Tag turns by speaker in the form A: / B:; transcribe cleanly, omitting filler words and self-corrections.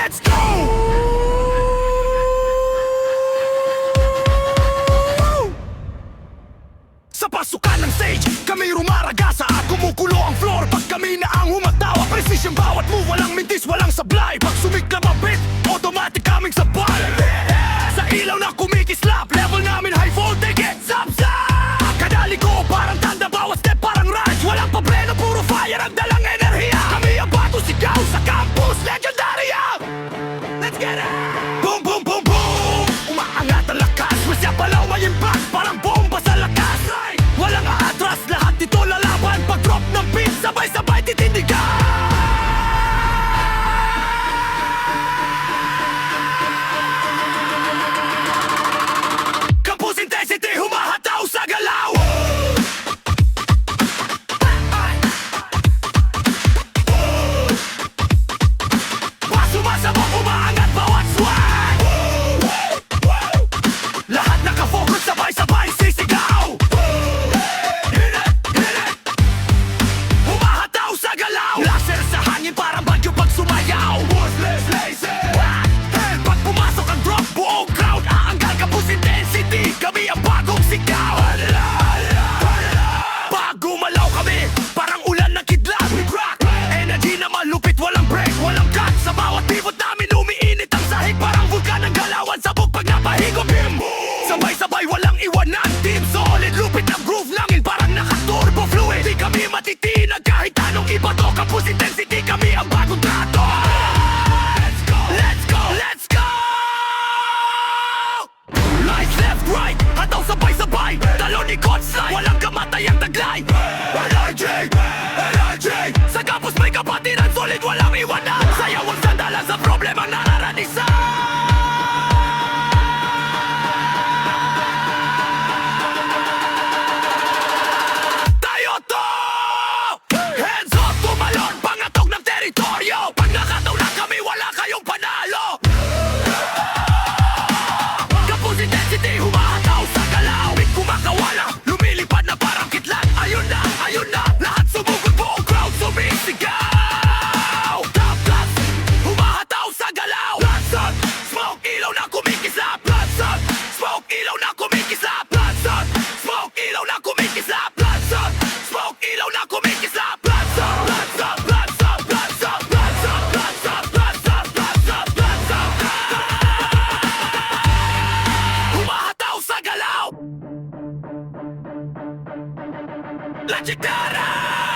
A: Let's go! Sa pasukan ng stage, kami rumaragasa at kumukulo ang floor. Pag kami na ang humatawa, precision bawat move, walang mintis, walang sablay. Pag sumiklam ang beat, automatic kaming sabay. Sa ilaw na kumikislap, level namin high voltage, zap zap. Kadali ko parang tanda, bawat step parang rush. Walang pabreno, puro fire ang dalang enerhiya. Kami ang bato sigaw sa campus, legendary up. Let's get it! Boom, boom, boom, boom! Umaangat ang lakas, masya palaw may impact, parang bomba sa lakas. Walang aatras, lahat dito lalaban. Pag drop ng beat, sabay-sabay titindigan. Campus intensity, humahataw sa galaw. Sumasabog, umaangat bawat swag. Lahat nakafocus, sabay-sabay sisigaw. Humahataw sa galaw. Laser sa hangin, parang bagyo pag sumayaw. Worthless laser. Pag pumasok ang drop, buong crowd aanggal. Campus intensity, kami ang bagong sigaw. Pag gumalaw kami, parang ulan ng kidlat. We rock, energy na malupit, walang break, walang cut. Sa bawat pivot namin umiinit ang sahig, parang vulkan ng galawan. Sabog pag napahigop, sabay-sabay walang iwanan. Team solid, lupit ng groove langin, parang naka-turbo fluid. Di kami matitinag kahit anong iba to. Campus intensity, kami ang bagong trato. Let's go, let's go, let's go. Lights left, right, hataw sabay-sabay. Talon ikot slide, walang kamatayang taglay. Energy, energy. Sa campus may kapatiran, solid walang iwanan. Sayaw ang sandalan sa problemang nararanisan. Tayo to! Hands up, tumalon, pangatok ng teritoryo. Pag nakataw na kami, wala kayong panalo. Campus intensity, humahataw sa galaw. Beat kumakawala, lumilipad na parang kitlat. Ayun na, lahat sumugod, buong crowd sumisigaw. Top class, humahataw sa galaw. Blood sun, smoke, ilaw na kumikislap. Blood sun, smoke, ilaw na kumikislap. Blood sun, smoke, ilaw na kumikislap. Blood sun, smoke, ilaw na kumikislap. Blood sun, blood sun, blood sun, blood sun, blood sun, blood sun, blood sun, blood sun, blood sun. Humahataw sa galaw. Legendary!